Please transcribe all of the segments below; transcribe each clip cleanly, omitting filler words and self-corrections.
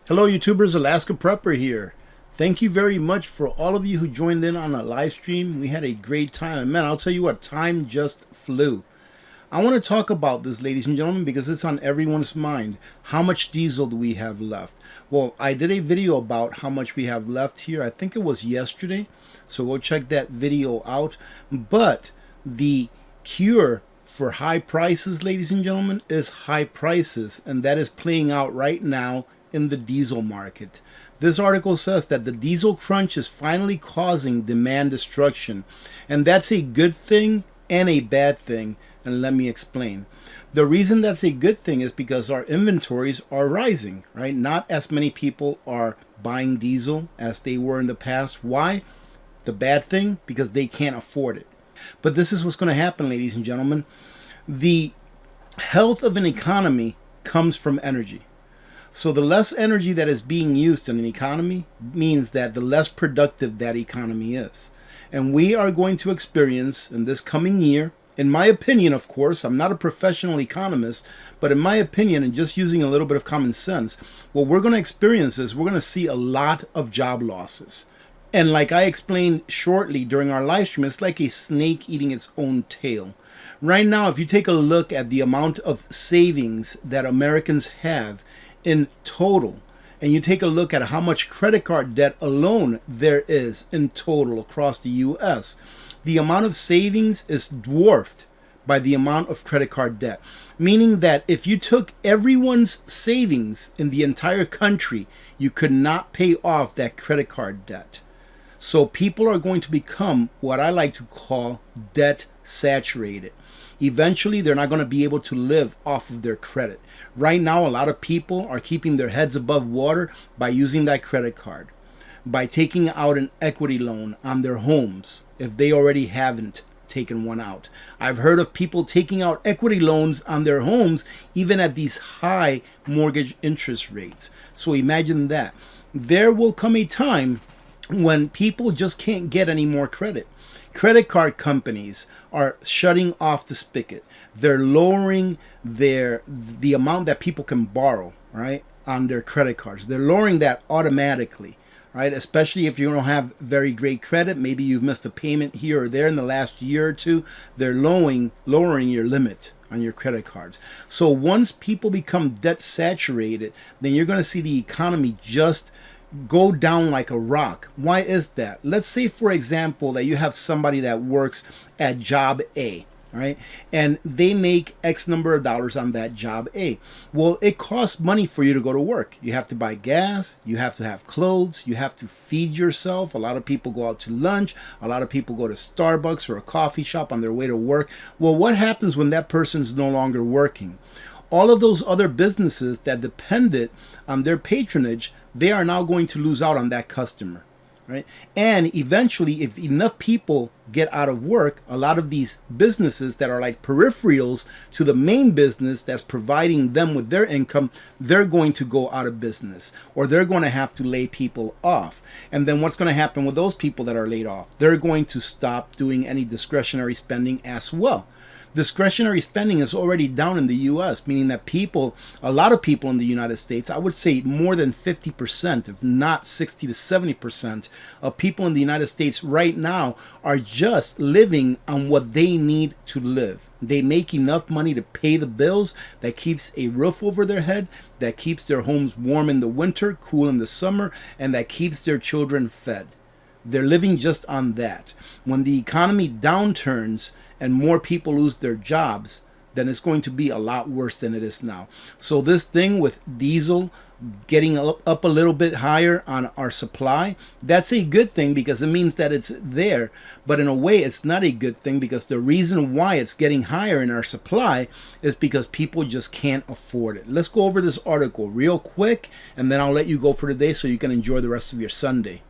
Hello YouTubers, Alaska Prepper here. Thank you very much for all of you who joined in on a live stream. We had a great time. And man, I'll tell you what, time just flew. I want to talk about this, ladies and gentlemen, because it's on everyone's mind. How much diesel do we have left? Well, I did a video about how much we have left here. I think it was yesterday. So go check that video out. But the cure for high prices, ladies and gentlemen, is high prices. And that is playing out right now in the diesel market. This article says that the diesel crunch is finally causing demand destruction, and that's a good thing and a bad thing, and let me explain. The reason that's a good thing is because our inventories are rising, right? Not as many people are buying diesel as they were in the past. Why? The bad thing, because they can't afford it. But this is what's going to happen, ladies and gentlemen. The health of an economy comes from energy. So the less energy that is being used in an economy means that the less productive that economy is. And we are going to experience in this coming year, in my opinion, of course, I'm not a professional economist, but in my opinion, and just using a little bit of common sense, what we're going to experience is we're going to see a lot of job losses. And like I explained shortly during our live stream, it's like a snake eating its own tail. Right now, if you take a look at the amount of savings that Americans have in total, and you take a look at how much credit card debt alone there is in total across the US, the amount of savings is dwarfed by the amount of credit card debt. Meaning that if you took everyone's savings in the entire country, you could not pay off that credit card debt. So people are going to become what I like to call debt saturated. Eventually, they're not going to be able to live off of their credit. Right now, a lot of people are keeping their heads above water by using that credit card, by taking out an equity loan on their homes if they already haven't taken one out. I've heard of people taking out equity loans on their homes even at these high mortgage interest rates. So imagine that. There will come a time when people just can't get any more credit. Credit card companies are shutting off the spigot. They're lowering the amount that people can borrow, right, on their credit cards. They're lowering that automatically, right? Especially if you don't have very great credit. Maybe you've missed a payment here or there in the last year or two. They're lowering your limit on your credit cards. So once people become debt saturated, then you're going to see the economy just go down like a rock. Why is that? Let's say, for example, that you have somebody that works at job A, right? And they make X number of dollars on that job A. Well, it costs money for you to go to work. You have to buy gas, you have to have clothes, you have to feed yourself. A lot of people go out to lunch. A lot of people go to Starbucks or a coffee shop on their way to work. Well, what happens when that person's no longer working? All of those other businesses that depended on their patronage, they are now going to lose out on that customer, right? And eventually, if enough people get out of work, a lot of these businesses that are like peripherals to the main business that's providing them with their income, they're going to go out of business, or they're going to have to lay people off. And then what's going to happen with those people that are laid off? They're going to stop doing any discretionary spending as well. Discretionary spending is already down in the US, meaning that a lot of people in the United States, I would say more than 50%, if not 60 to 70% of people in the United States right now are just living on what they need to live. They make enough money to pay the bills that keeps a roof over their head, that keeps their homes warm in the winter, cool in the summer, and that keeps their children fed. They're living just on that. When the economy downturns and more people lose their jobs, then it's going to be a lot worse than it is now. So this thing with diesel getting up a little bit higher on our supply, that's a good thing because it means that it's there. But in a way, it's not a good thing because the reason why it's getting higher in our supply is because people just can't afford it. Let's go over this article real quick, and then I'll let you go for today so you can enjoy the rest of your Sunday.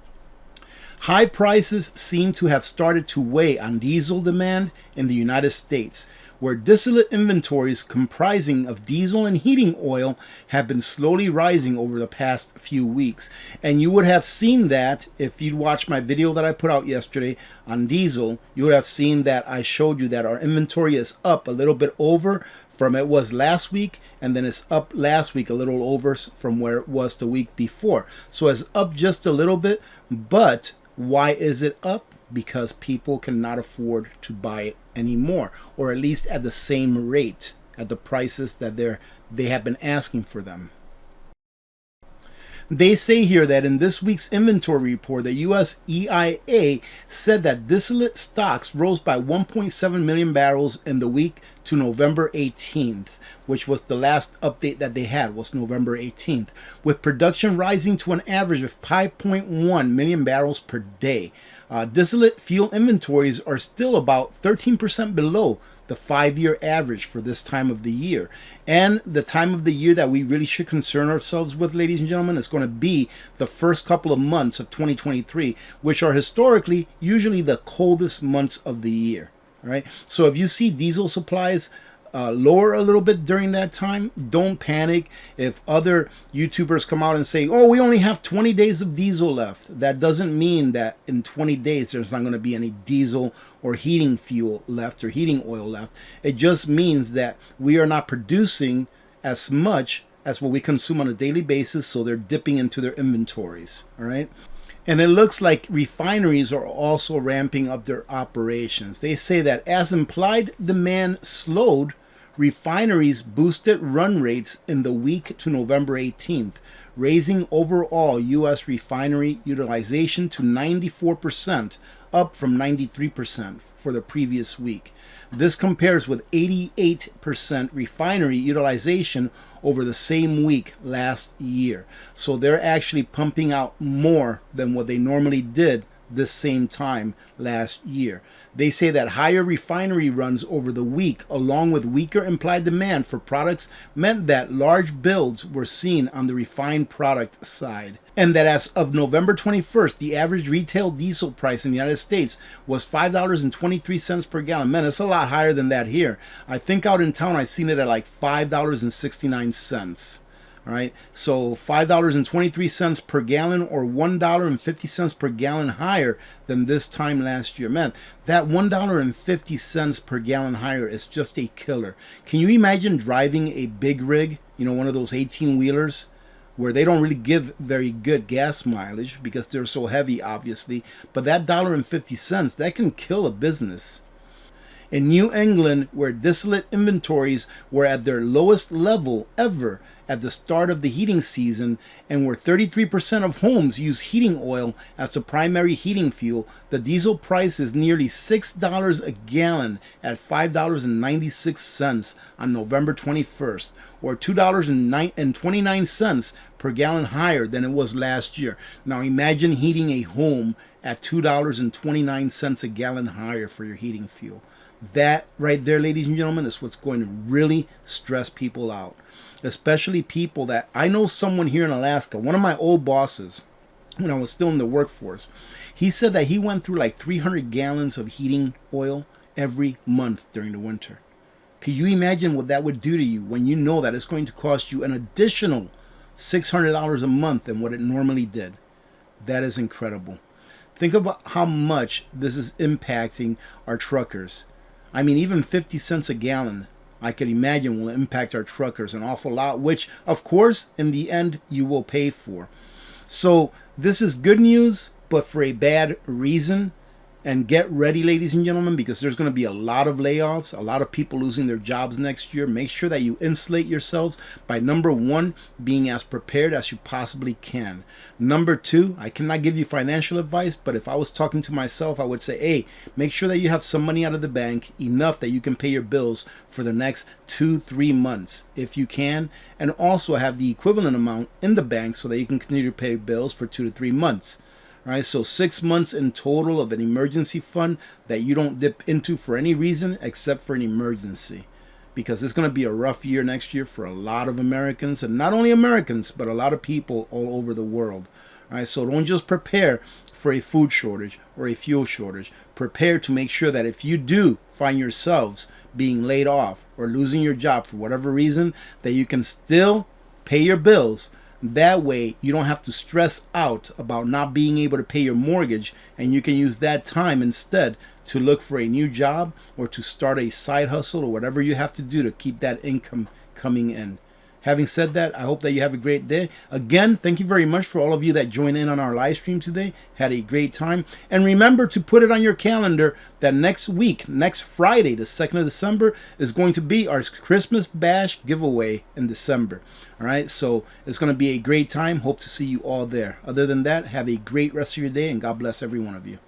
High prices seem to have started to weigh on diesel demand in the United States, where distillate inventories comprising of diesel and heating oil have been slowly rising over the past few weeks. And you would have seen that if you'd watched my video that I put out yesterday on diesel. You would have seen that I showed you that our inventory is up a little bit over from it was last week, and then it's up last week a little over from where it was the week before. So it's up just a little bit, but why is it up? Because people cannot afford to buy it anymore, or at least at the same rate, at the prices that they have been asking for them. They say here that in this week's inventory report, the US EIA said that distillate stocks rose by 1.7 million barrels in the week to November 18th, which was the last update that they had, was November 18th, with production rising to an average of 5.1 million barrels per day. Distillate fuel inventories are still about 13% below the 5-year average for this time of the year. And the time of the year that we really should concern ourselves with, ladies and gentlemen, is going to be the first couple of months of 2023, which are historically usually the coldest months of the year. All right. So if you see diesel supplies lower a little bit during that time, don't panic. If other YouTubers come out and say, oh, we only have 20 days of diesel left, that doesn't mean that in 20 days there's not going to be any diesel or heating fuel left or heating oil left. It just means that we are not producing as much as what we consume on a daily basis, so they're dipping into their inventories. All right. And it looks like refineries are also ramping up their operations. They say that as implied demand slowed, refineries boosted run rates in the week to November 18th, raising overall U.S. refinery utilization to 94%, up from 93% for the previous week. This compares with 88% refinery utilization over the same week last year. So they're actually pumping out more than what they normally did this same time last year. They say that higher refinery runs over the week, along with weaker implied demand for products, meant that large builds were seen on the refined product side. And that as of November 21st, the average retail diesel price in the United States was $5.23 per gallon. Man, it's a lot higher than that here. I think out in town I've seen it at like $5.69. All right, so $5.23 per gallon, or $1.50 per gallon higher than this time last year. Man, that $1.50 per gallon higher is just a killer. Can you imagine driving a big rig, you know, one of those 18-wheelers, where they don't really give very good gas mileage because they're so heavy, obviously, but that $1.50, that can kill a business. In New England, where distillate inventories were at their lowest level ever at the start of the heating season, and where 33% of homes use heating oil as the primary heating fuel, the diesel price is nearly $6 a gallon at $5.96 on November 21st, or $2.29 per gallon higher than it was last year. Now imagine heating a home at $2.29 a gallon higher for your heating fuel. That right there, ladies and gentlemen, is what's going to really stress people out. Especially people that, I know someone here in Alaska, one of my old bosses, when I was still in the workforce, he said that he went through like 300 gallons of heating oil every month during the winter. Could you imagine what that would do to you when you know that it's going to cost you an additional $600 a month than what it normally did? That is incredible. Think about how much this is impacting our truckers. I mean, even 50 cents a gallon, I could imagine, will impact our truckers an awful lot, which, of course, in the end, you will pay for. So this is good news, but for a bad reason. And get ready, ladies and gentlemen, because there's going to be a lot of layoffs, a lot of people losing their jobs next year. Make sure that you insulate yourselves by, number one, being as prepared as you possibly can. Number two, I cannot give you financial advice, but if I was talking to myself, I would say, hey, make sure that you have some money out of the bank, enough that you can pay your bills for the next 2-3 months, if you can, and also have the equivalent amount in the bank so that you can continue to pay bills for 2 to 3 months. All right, so 6 months in total of an emergency fund that you don't dip into for any reason except for an emergency, because it's going to be a rough year next year for a lot of Americans, and not only Americans, but a lot of people all over the world. All right, so don't just prepare for a food shortage or a fuel shortage. Prepare to make sure that if you do find yourselves being laid off or losing your job for whatever reason, that you can still pay your bills, That way you don't have to stress out about not being able to pay your mortgage, and you can use that time instead to look for a new job or to start a side hustle or whatever you have to do to keep that income coming in. Having said that, I hope that you have a great day. Again, thank you very much for all of you that joined in on our live stream today. Had a great time. And remember to put it on your calendar that next week, next Friday, the 2nd of December, is going to be our Christmas Bash giveaway in December. All right, so it's going to be a great time. Hope to see you all there. Other than that, have a great rest of your day, and God bless every one of you.